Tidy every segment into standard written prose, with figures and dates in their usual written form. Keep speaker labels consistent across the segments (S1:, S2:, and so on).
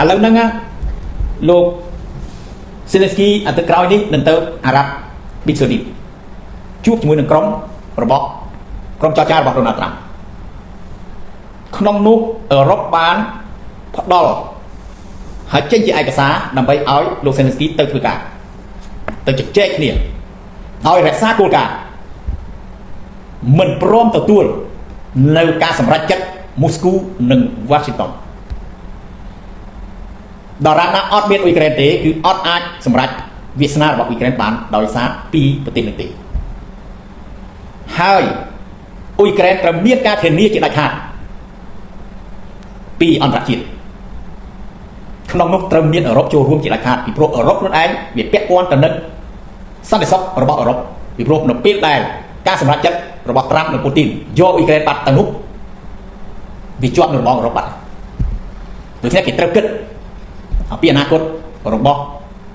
S1: lâu nâng á lô Zelensky ở từក្រោយនេះនឹងទៅអារ៉ាប់ប៊ីសាឌីតជួបជាមួយនឹងក្រុមរបស់ក្រុមចរចារបស់ដូណាល់ត្រាំក្នុងនោះអឺរ៉ុបបានផ្ដល់ហើយចេញជាឯកសារដើម្បីឲ្យលោក Zelensky ទៅធ្វើការទៅជជែកគ្នាឲ្យរក្សាគោលការណ៍មិនព្រមទទួលនៅការសម្រេចចិត្តមូស្គូនិង Washington ដរាបណាអត់មានអ៊ុយក្រែនទេគឺអត់អាចសម្រេចវាសនារបស់អ៊ុយក្រែនបានដោយសារពីរប្រទេសនេះទេហើយអ៊ុយក្រែនត្រូវមានការធានាជាដាច់ខាតពីអន្តរជាតិក្នុងនោះត្រូវមានអឺរ៉ុបចូលរួមជាដាច់ខាតពីព្រោះអឺរ៉ុបខ្លួនឯងវាពាក់ព័ន្ធទៅនឹងសន្តិសុខរបស់អឺរ៉ុបពីព្រោះនៅពេលដែលការសម្រេចចិត្តរបស់ត្រាំនិងពូទីនយកអ៊ុយក្រែនបាត់ទៅនោះវាជាប់នៅរបស់អឺរ៉ុបបាត់ដូច្នេះគេត្រូវគិតអំពីអនាគតរបស់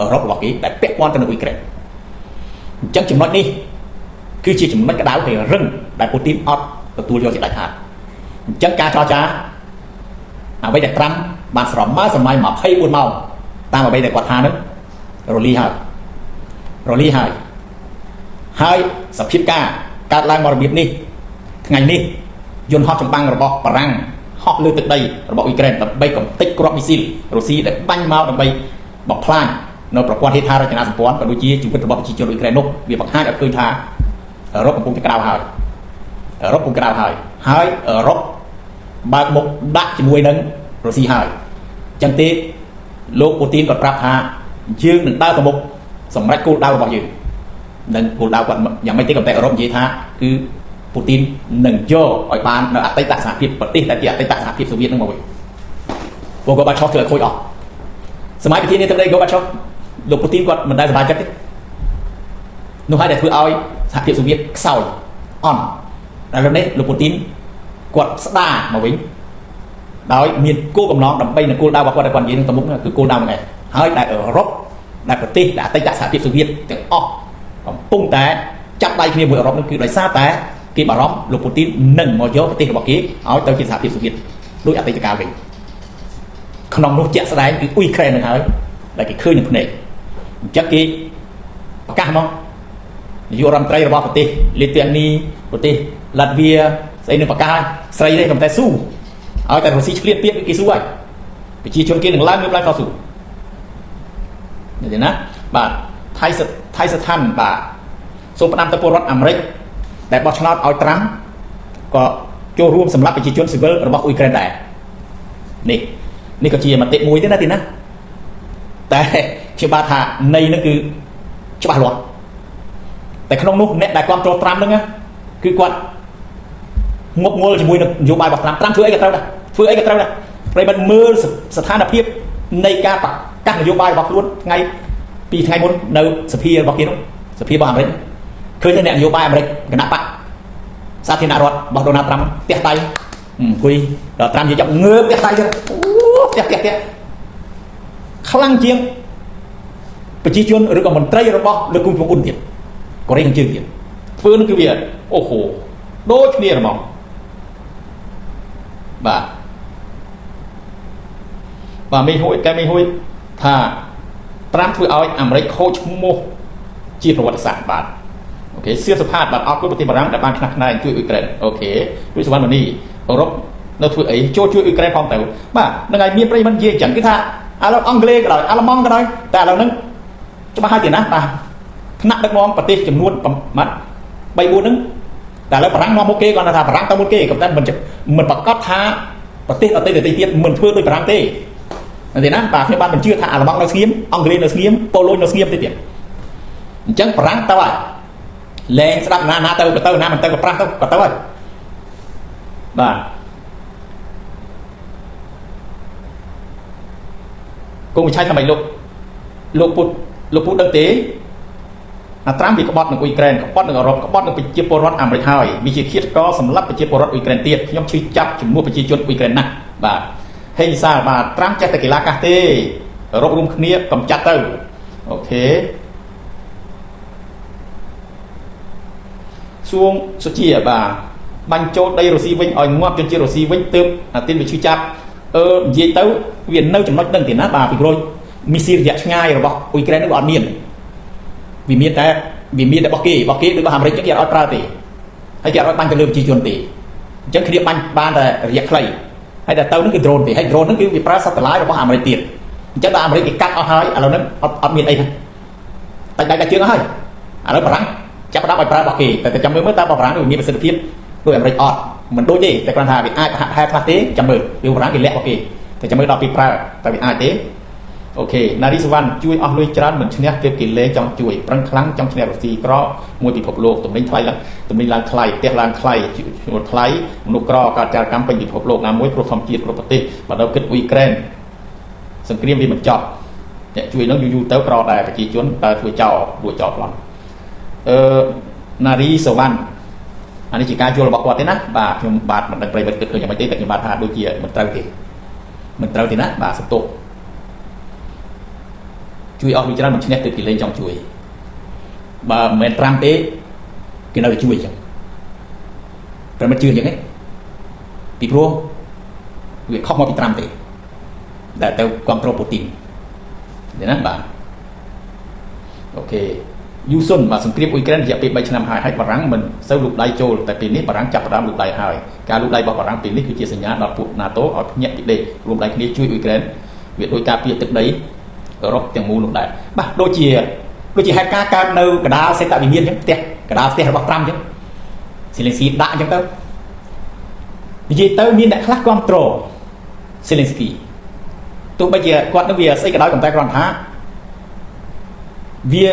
S1: អឺរ៉ុបរបស់គេដែលពាក់ព័ន្ធទៅនឹងអ៊ុយក្រែនអញ្ចឹងចំណុចនេះគឺជាចំណុចក្តៅហើយរឹងដែលពូទីនអត់ទទួលយកជាដាច់ខាតអញ្ចឹងការចរចាអ្វីដែលត្រាំបានស្រមើសម័យ24ម៉ោងតាមអ្វីដែលគាត់ថានឹងរលីហើយសភាពការកើតឡើងមករបៀបនេះថ្ងៃនេះយន្តហោះចម្បាំងរបស់បារាំងហោះលើទឹកដីរបស់អ៊ុយក្រែនដើម្បីកំទេចគ្រាប់មីស៊ីលរុស្ស៊ីដែលបាញ់មកដើម្បីបំផ្លាញនៅប្រព័ន្ធហេដ្ឋារចនាសម្ព័ន្ធក៏ដូចជាជីវិតរបស់ប្រជាជនអ៊ុយក្រែននោះវាបង្ហាញឲ្យឃើញថាអឺរ៉ុបកំពុងតែក្រៅហើយអឺរ៉ុបកំពុងក្រៅហើយអឺរ៉ុបបើកមុខដាក់ជាមួយនឹងរុស្ស៊ីហើយអញ្ចឹងទេលោកពូទីនគាត់ប្រាប់ថាយើងនឹងដើរទៅមុខសម្រាប់គោលដៅរបស់យើងនឹងគោលដៅគាត់យ៉ាងម៉េចទេក៏តែអឺរ៉ុបនិយាយថាគឺពូទីននឹងយកឲ្យបាននៅអតីតសហភាពប្រទេសដែលជាអតីតសហភាពសូវៀតនឹងមកវិញពួកគាត់បាត់ឆោតធ្វើឲ្យខូចអស់សម័យប្រធានាធិបតីគាត់បាត់ឆោតលោកពូទីនគាត់មិនដែលសប្បាយចិត្តទេនោះហើយដែលធ្វើឲ្យសហភាពសូវៀតខ្សោយអន់តែឥឡូវនេះលោកពូទីនគាត់ស្ដារមកវិញដោយមានគោលបំណងដើម្បីនឹងគោលដៅរបស់គាត់ដែលគាត់និយាយនឹងទៅមុខគឺគោលដៅហ្នឹងឯងហើយដែលអឺរ៉ុបដែលប្រទេសដែលអតីតសហភាពសូវៀតទាំងអស់កំពុងតែចាប់ដៃគ្នាមួយអឺរ៉ុបនោះគឺដោយសារតែគេបារម្ភលោកពូទីននឹងមកយកប្រទេសរបស់គេឲ្យទៅជាសហភាពសូវៀតដោយអតីតកាលវិញក្នុងនោះជាក់ស្ដែងគឺអ៊ុយក្រែននឹងហើយដែលគេឃើញនឹងភ្នែកអញ្ចឹងគេប្រកាសមកនាយករដ្ឋមន្ត្រីរបស់ប្រទេសលីទុយអានីប្រទេសឡាតវីស្អីនឹងប្រកាសស្រីនេះកំតែស៊ូឲ្យតែរុស្ស៊ីឆ្លៀតពាក្យគេស៊ូហើយប្រជាជនគេនឹងឡើងតស៊ូនេះណាបាទថៃស្ថានបាទសូមផ្ដាំទៅពលរដ្ឋអាមេរិកដែលបោះឆ្នោតឲ្យត្រាំក៏ចូលរួមសម្រាប់ប្រជាជនស៊ីវិលរបស់អ៊ុយក្រែនដែរនេះក៏ជាមតិមួយទេណាទីណាតែខ្ញុំបាទថានៃនឹងគឺច្បាស់លាស់តែក្នុងនោះអ្នកដែលគ្រប់គ្រងត្រាំហ្នឹងគឺគាត់ងប់ងល់ជាមួយនឹងនយោបាយរបស់ត្រាំធ្វើអីក៏ត្រូវដែរប្រិយមិត្តមើលស្ថានភាពនៃការប្រកាសនយោបាយរបស់ខ្លួនពីថ្ងៃមុននៅសភារបស់គេនោះសភារបស់អាមេរិកឃើញអ្នកនយោបាយអាមេរិកគណៈបកសាធារណរដ្ឋរបស់ដូណាល់ត្រាំផ្ទះដៃអង្គុយដល់ត្រាំនិយាយចាប់ងើបផ្ទះដៃទៅផ្ទះខ្លាំងជាងប្រជាជនឬក៏មន្ត្រីរបស់លោកគូមអ៊ុនទៀតកូរ៉េខាងជើងទៀតធ្វើនឹងគឺវាអូហូដូចគ្នាហ្មងបាទមីហួយថាត្រាំធ្វើឲ្យអាមេរិកខូចឈ្មោះជាប្រវត្តិសាស្ត្របាទអូខេសៀវសុផាតបាទអរគុណប្រទេសបារាំងដែលបានខ្នះខ្នែងជួយអ៊ុយក្រែនអូខេដូចសវណ្ណមនីអឺរ៉ុបនៅធ្វើអីជួយអ៊ុយក្រែនផងទៅបាទនឹងហើយមានប្រិយមិត្តនិយាយអញ្ចឹងគឺថាឥឡូវអង់គ្លេសក៏ដោយអាល្លឺម៉ង់ក៏ដោយតែឥឡូវហ្នឹងច្បាស់ហើយទេណាបាទថ្នាក់ដឹកនាំប្រទេសចំនួន3 4ហ្នឹងតែឥឡូវបារាំងនាំមុខគេគាត់ថាបារាំងទៅមុខគេក៏តែមិនប្រកាសថាប្រទេសដទៃទៀតមិនធ្វើដូចបារាំងទេទេណាបាទខ្ញុំបានបញ្ជាថាអាល្លឺម៉ង់នៅស្ងៀមអង់គ្លេសនៅស្ងៀមប៉ូឡូញនៅស្ងៀមទៀតអញ្ចឹងបារាំងទៅហើយលែងស្ដាប់ណាទៅក៏ទៅណាមិនទៅក៏ប្រាស់ទៅក៏ទៅហើយបាទគង់វិឆ័យថាម៉េចលោកពុទ្ធដឹងទេអាត្រាំវាក្បត់នឹងអ៊ុយក្រែនក្បត់នឹងអឺរ៉ុបក្បត់នឹងប្រជាពលរដ្ឋអាមេរិកហើយវាជាឃាតករសម្រាប់ប្រជាពលរដ្ឋអ៊ុយក្រែនទៀតខ្ញុំឈឺចាប់ជំនួសប្រជាជនអ៊ុយក្រែនណាស់បាទហេងសាបាទត្រាំចេះតែកីឡាកាសទេអឺរ៉ុបរួមគ្នាកំចាត់ទៅអូខេសួងសុជាបាទបាញ់ចូលដីរុស្ស៊ីវិញឲ្យងាប់ជនជាតិរុស្ស៊ីវិញទើបអាទីនវាឈឺចាប់ vậy tới viện nâu trong nói đừng thì nát bà vì rồi missile dạt ngay rồi bọc Ukraine nó gọi miền vì miền đã bọc kia được làm đấy chắc là ra thì hay là ban cái lương chi chuẩn thì chắc khi ban là dạt lại hay là tàu nó cái drone thì hay drone nó cái việc ra satellite rồi bọc làm đấy tiền chắc là mấy cái cắt ở hai là nó ở miền đây tại đây là chưa hay nó bảo rằng chắc là bài bọc kỳ tại trong mới ta bảo rằng được miền sinh thiết đôi em ọt mình đôi gì tại con thà bị ai hai pha tế chậm mười điều ráng bị lẹ ok thì chậm mới đọc bị pra tại vì ai tế ok Nariswan chui ở lui trán mình chén kêu kỳ lê trong chui prang kháng trong chén thì có mùi bị phộc lô tụi mình thay là tụi mình làm thay tiếc làm thay một thay một cỏ cả trà cam bị phộc lô làm mùi pro phong chiết pro pati và đâu kết Ukraine sừng kriêm vì mình chọn chui nó du tới cỏ đại phải chỉ chuẩn ta đuổi chào lắm Nariswan anh ấy chỉ ca vô là bọc quạt thế nè bà nhưng bà mình đang bật cực nhà máy tế tại nhà bà thà đôi chia mình trâu thì nè bà sắp tốt chui ở trong mình chỉ nét từ lên trong chui bà mình tram tế cái nào để chui chẳng rồi mình chưa những ấy bị pro việc không có bị tram tế để theo control protein để nè bà ok Yusun mà sừng kriếp Ukraine giờ bị 3 năm 2 ให้บารังมันเซลลูกไดโจแต่ปีนี้บารังจับดามลูกไดหายการลูกไดบอกบารังปีนี้คือเจสัญญาดอลปุนาโตเอาเนี่ยติดเดรวมไดนี้ช่วยอุยแกรนเวียดโดยการเปลี่ยนตึกđấyรบอย่างมูลูกไดบ้าโดยเจียให้การเนื้อกระดาษเซตวิเมียนจังเตะกระดาษเตะระบบตรัมจังสิเลนซีด่าจังเต้าดิเตอร์มีนักลักความโตรสิเลนสกีตัวไปเจียกวาดนักเวียใส่กระดาษกับแต่กรอนท้าเวีย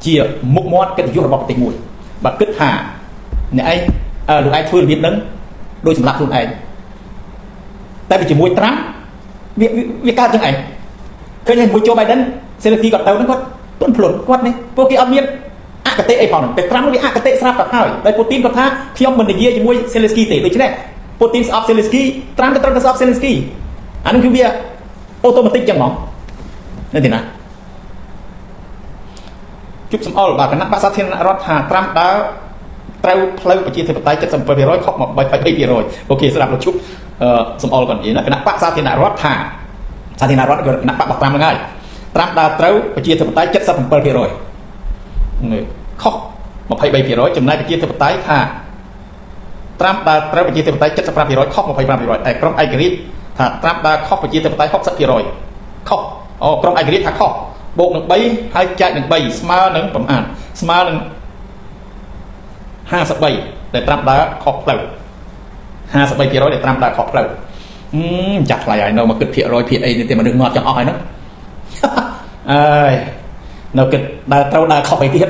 S1: chia một món cái dụng bọc tình mùi và kết hạ này được ai thưa biết nâng đôi sầm lạc luôn này tại vì chỉ mùi trắng việc ca chẳng ảnh cái này mùi cho bài đến sẽ là khi gặp tàu nó có tuân phluật quát này vô kia âm miên cái tệ ấy phòng cái trắng nó bị cái tệ sáp tập hỏi đây protein có tha khi ông mình để chia chỉ mùi Zelensky tệ được chứ này protein of Zelensky trắng cái of Zelensky anh nói cái việc automatic chẳng mỏng nên thế nào chúc sớm all bà cái nắp bát sát thiên rót hà tram đá treo pleuไปจีเทปไตจะสมไปร้อยครบหมดไปปีrồi ok สำหรับเราชุบสม all ก่อนอีกนะcái nắp bát sát thiên rót hà sát thiên rót cái nắp bát tramง่าย tram đá treo ไปจีเทปไตจะสมไปrồiครบหมดไปrồi จำนายไปจีเทปไตค่ะ tram đá treo ไปจีเทปไตจะสมไปครบหมดไปrồi ไอ้กรมไอ้กรีดถ้า tram đá ครบไปจีเทปไต60%ครบอ๋อกรมไอ้กรีดถ้าครบบวก1 3ให้จ่าย1 3 smart 1ประมาณ smart 1 53แต่ตามดาขอบเปล่า53%แต่ตามดาขอบเปล่าจัดหลายเรามาเกิดเพียร้อยเพียไอ้นี่แต่มาดึงงอจังอ้อยนะเราเกิดดาเต้าดาขอบไปที่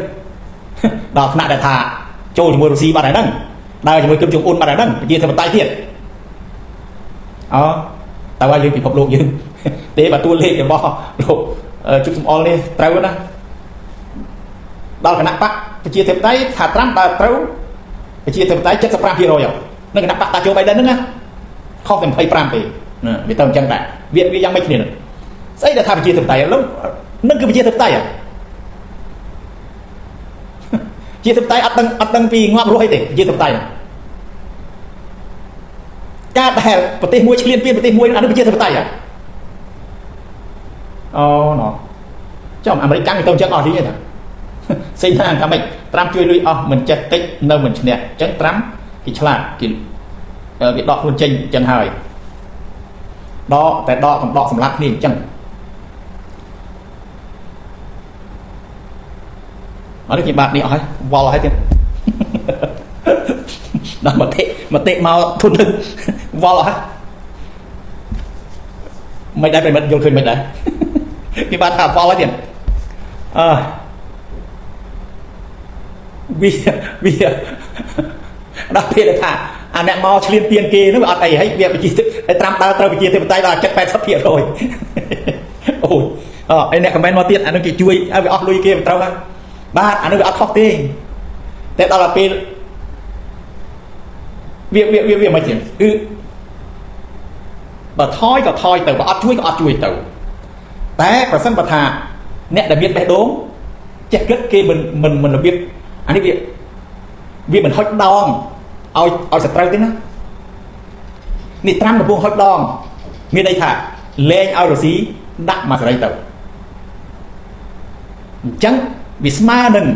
S1: ดอกขนาดดาธาโจจมูกซีบาดไหนนั่งดาจมูกกึ่งจงอุ่นบาดไหนนั่งยืนทำตายเพียอ๋อแต่ว่ายืนปีพบโลกยืนเตะประตูเล่กันบ่โลกchụp sum all đi trâu đó đó là nắp bát phải chia thêm tay thả trắng ta trâu phải chia thêm tay chất sắp phi rồi nó cái nắp bát ta cho bay đến nữa không cần phải pram thì vì tao chân đại viện vì giang mấy này xây là thả chia thêm tay lúc nó cứ chia thêm tay à chia thêm tay ắt đăng vì ngoạm lôi thì chia thêm tay ca đại bật tay muối liên viên bật tay muối nó được chia thêm tay à nó trong American thì tông chắc ở đi nhá xây hàng cả mình Trump chui lui mình chết tích nơi mình nè chẳng Trump thì là cái đọ luôn trình chân hời đọ tại đọ còn đọ sầm lắc liền chân ở đây thì bạn đi hỏi vào hay tiền đó mà tệ màu thun lưng vào hả mày đã phải mất vô khơi mày đã cái bạn thả vào tiền vì đặc biệt là thả anh em mau liên tiền kia nó bảo hay việc phải chi trăm tao phải chia thêm tay là chất phải sắp hiện rồi ôi anh em comment mau tiền anh nó kỳ chui anh bị óc lui kia tao ba anh nó bị óc khóc tiền thế tao là pe việc mà chuyện bà thoi có thoi từ bà óc chui từ té và sân bạc thà nè đã biết bé đốm chắc kết kia mình là biết anh ấy việc mình hot đòn ao sạch trâu thế nó nị trăm là buông hot đòn មានន័យថាលែងឲ្យរុស្ស៊ីដាក់មកសេរីទៅអញ្ចឹងវាស្មើនឹង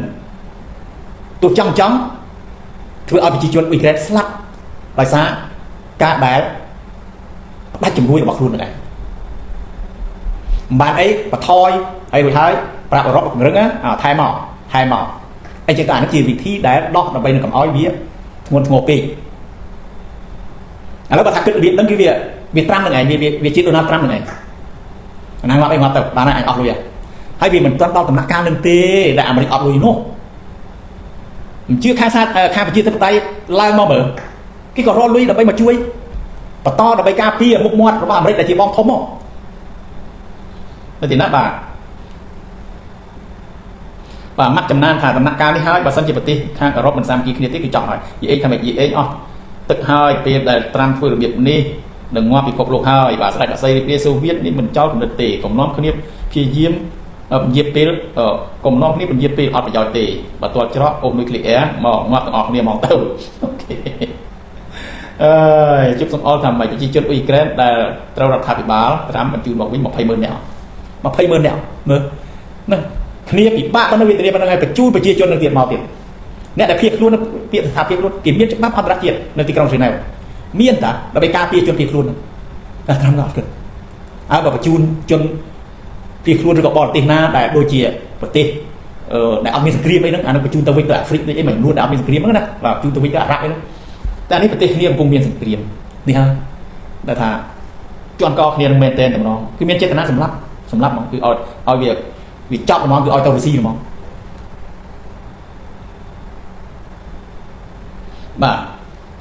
S1: ទោះចង់ធ្វើឲ្យប្រជាជនអ៊ុយក្រែនស្លាប់ដោយសារការដែលផ្ដាច់ជំនួយរបស់ខ្លួននឹងឯងបានអីបន្ថយហើយរួចហើយប្រាប់អឺរ៉ុបពង្រឹងថែមកអញ្ចឹងក៏អានេះជាវិធីដែលដោះដើម្បីនឹងកុំឲ្យវាធ្ងន់ធ្ងរពេកឥឡូវបើថាគិតរបៀបហ្នឹងគឺវាត្រាំនឹងឯងវាជាដូណាល់ត្រាំនឹងឯងអាហ្នឹងមកអីមកទៅបានហើយអញអស់លុយហើយវាមិនទាន់ដល់ដំណាក់កាលនឹងទេដែលអាមេរិកអត់លុយនោះមិនជឿខាងប្រជាធិបតេយ្យឡើងមកមើលគេក៏រកលុយដើម្បីមកជួយបន្តដើម្បីការពារមុខមាត់របស់អាមេរិកដែលជាបងធំមកនៅទីណាបាទម៉ាត់ចំណានថាដំណាក់កាលនេះហើយបើសិនជាប្រទេសខាងអឺរ៉ុបមិនសាមគ្គីគ្នាទេគឺចប់ហើយយីអេថាម៉េចយីអេអស់ទឹកហើយពេលដែលត្រាំធ្វើរបៀបនេះនឹងងាប់ពិភពលោកហើយបាទស្ដេចអសីរីព្រាសូវៀតនេះមិនចោលគំនិតទេកំណំគ្នាព្យាយាមពញាពេលកំណំគ្នាពញាពេលអត់ប្រយោជន៍ទេបើទាល់ច្រកអូនុយក្លេអ៊ែរមកងាប់ទាំងអស់គ្នាមកទៅអូខេជិបសំអល់ថាម៉េចប្រជាជនអ៊ុយក្រែនដែលត្រូវរដ្ឋាភិបាលត្រាំបញ្ជូនមកវិញ 20,000 នាក់ 20,000 នាក់មើលហ្នឹងគ្នាពិបាកប៉ុណ្ណឹងវាធានាប៉ុណ្ណឹងហើយបញ្ជូនប្រជាជននឹងទៀតមកទៀតអ្នកដែលភៀសខ្លួនពាក្យស្ថានភាពខ្លួនគេមានច្បាប់អន្តរជាតិនៅទីក្រុងហ្សឺណែវមានតាដើម្បីការពារជនភៀសខ្លួនហ្នឹងតែត្រាំដល់អត់គិតបើបញ្ជូនជនភៀសខ្លួនឬក៏បរទេសណាដែលដូចជាប្រទេសដែលអត់មានសង្គ្រាមអីហ្នឹងអានឹងបញ្ជូនទៅវិញទៅអាហ្វ្រិកដូចអីមិននួនដែលអត់មានសង្គ្រាមហ្នឹងណាបាទបញ្ជូនទៅវិញទៅអារ៉ាប់អីហ្នឹងតែនេះប្រទេសគ្នាកំពុងមានសង្គ្រាមនេះហើយដែលថាជន់កគ្នានឹងមែនតែម្ដងគឺមានចេតនាសម្លាប់ហ្មងគឺឲ្យវាចប់ហ្មងគឺឲ្យទៅរុស្ស៊ីហ្មងបាទ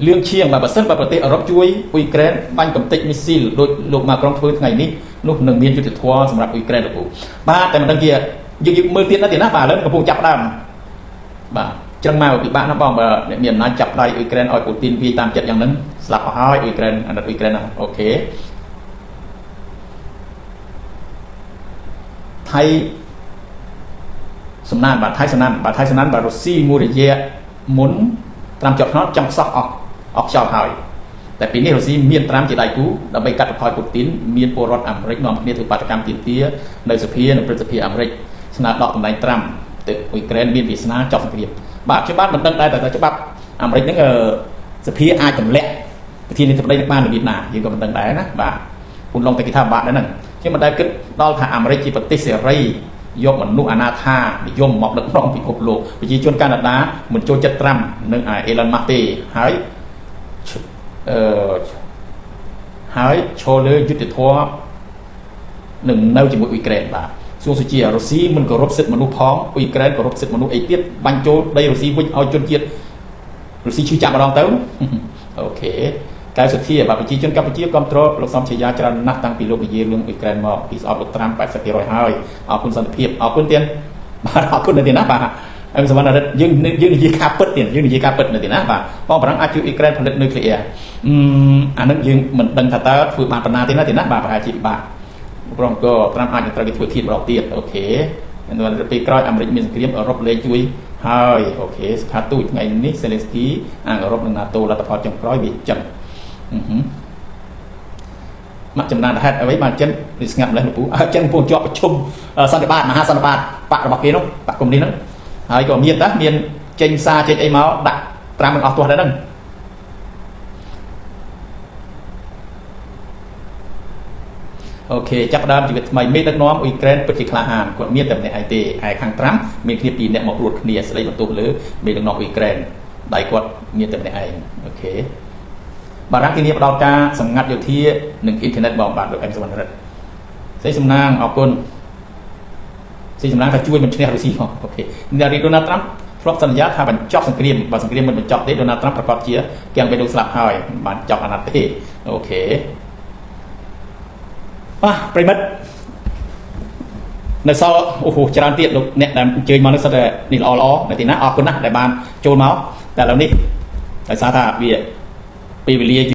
S1: លឿងឈៀងបើសិនបើប្រទេសអឺរ៉ុបជួយអ៊ុយក្រែនបាញ់កំទេចមីស៊ីលដោយលោកម៉ាក្រុងធ្វើថ្ងៃនេះនោះនឹងមានយុទ្ធធម៌សម្រាប់អ៊ុយក្រែនលោកគ្រូបាទតែមិនដឹងជាយើងមើលទៀតណាទៀតណាបាទឥឡូវកំពុងចាប់ដើមបាទចឹងមកពិបាកណាស់បងបើអ្នកមានអំណាចចាប់ដៃអ៊ុយក្រែនឲ្យពូទីនវាតាមចិត្តយ៉ាងហ្នឹងស្លាប់អស់ហើយអ៊ុយក្រែនអាណិតអ៊ុយក្រែនណាអូខេថៃសំណានបាទថៃសំណានបាទរុស្ស៊ីមួយរយៈមុនត្រាំជាប់ឆ្នោតចង់ខ្សោះអស់ខ្យល់ហើយតែពេលនេះរុស្ស៊ីមានត្រាំជាដៃគូដើម្បីកាត់បន្ថយពូទីនមានពលរដ្ឋអាមេរិកនាំគ្នាធ្វើបាតកម្មទាមទារនៅសភានិងព្រឹទ្ធសភាអាមេរិកស្នើដកតំណែងត្រាំទៅអ៊ុយក្រែនមានវាសនាចប់សង្គ្រាមបាទខ្ញុំបាទមិនដឹងដែរតែច្បាប់អាមេរិកហ្នឹងសភាអាចទម្លាក់ប្រធានាធិបតីនឹងបានរបៀបណាយើងក៏មិនដឹងដែរណាបាទពូនឡងតែគេថាបាក់ដែរហ្នឹងខ្ញុំមិនដែលគិតដល់ថាអាមេរិកជាប្រទេសសេរីយកមនុស្សអនាថានិយមមកដឹកនាំពិភពលោកប្រជាជនកាណាដាមិនចូលចិត្តត្រាំនឹងអេឡុនម៉ាស់ទេហើយឈរលើយុទ្ធធម៌នឹងនៅជាមួយអ៊ុយក្រែនបាទសួងសុជារុស្ស៊ីមិនគោរពសិទ្ធិមនុស្សផងអ៊ុយក្រែនគោរពសិទ្ធិមនុស្សអីទៀតបាញ់ចូលដីរុស្ស៊ីវិញឲ្យជនជាតិរុស្ស៊ីឈឺចាប់ម្ដងទៅអូខេកែវសុធាបាទប្រជាជនកម្ពុជាគ្រប់គ្រងលោកសំឆាយាច្រើនណាស់តាំងពីលោកនិយាយរឿងអ៊ុយក្រែនមកពីស្អប់លោកត្រាំ 80% ហើយអរគុណសន្តិភាពអរគុណទៀតបាទអរគុណទៀតណាបាទអឹមសវណ្ណរិទ្ធយើងនិយាយការពិតទៀតយើងនិយាយការពិតនៅទីណាបាទបងបារាំងអាចជួយអ៊ុយក្រែនផលិតនុយក្លេអ៊ែរអានឹងយើងមិនដឹងថាតើធ្វើបានប៉ុណ្ណាទេណាទីណាបាទប្រហែលជាពិបាកព្រមក៏ត្រាំអាចនឹងត្រូវគេធ្វើធៀបម្ដងទៀតអូខេនៅពេលក្រោយអាមេរិកមានសង្គ្រាមអឺរ៉ុបលេងជួយហើយអូខេស្ថាទូចថ្ងៃនេះសេលេស្គីអឺរ៉ុបនិង NATO លទ្ធផលចុងក្រោយវាចឹងមកចំណានហេតុអ្វីបានចិនវាស្ងាត់ម្លេះលោកពូចិនកំពុងជាប់ប្រជុំសន្និបាតមហាសន្និបាតបករបស់គេនោះបកកុំនេះហ្នឹងហើយក៏មានចេញសារចេញអីមកដាក់ត្រាំនឹងអស់ទាស់ដែរហ្នឹងអូខេចាប់ដើមជីវិតថ្មីមេដឹកនាំអ៊ុយក្រែនពិតជាក្លាហានគាត់មានតែម្នាក់ឯងទេឯខាងត្រាំមានគ្នាពីរនាក់មកព្រួតគ្នាស្ដីបន្ទោសលើមេដឹកនាំអ៊ុយក្រែនដៃគាត់មានតែម្នាក់ឯងអូខេបារាំងធានាផ្ដល់ការសម្ងាត់យោធានិងអ៊ីនធឺណិតបងបាទលោកអែមសវណ្ណរិទ្ធសេចសំណាងអរគុណសេចសំណាងថាជួយមិនឈ្នះរុស្ស៊ីផងអូខេអ្នករីដូណាល់ត្រាំធ្លាប់សន្យាថាបញ្ចប់សង្គ្រាមបើសង្គ្រាមមិនបញ្ចប់ទេដូណាល់ត្រាំប្រកាសជាទាំងបីលោកស្លាប់ហើយបានចប់អាណត្តិទេអូខេបាទប្រិមិត្តនៅសល់អូហូច្រើនទៀតលោកអ្នកដែលអញ្ជើញមកនេះសិតតែនេះល្អនៅទីណាអរគុណណាស់ដែលបានចូលមកតែឥឡូវនេះដោយសារថាវាពេលវេលា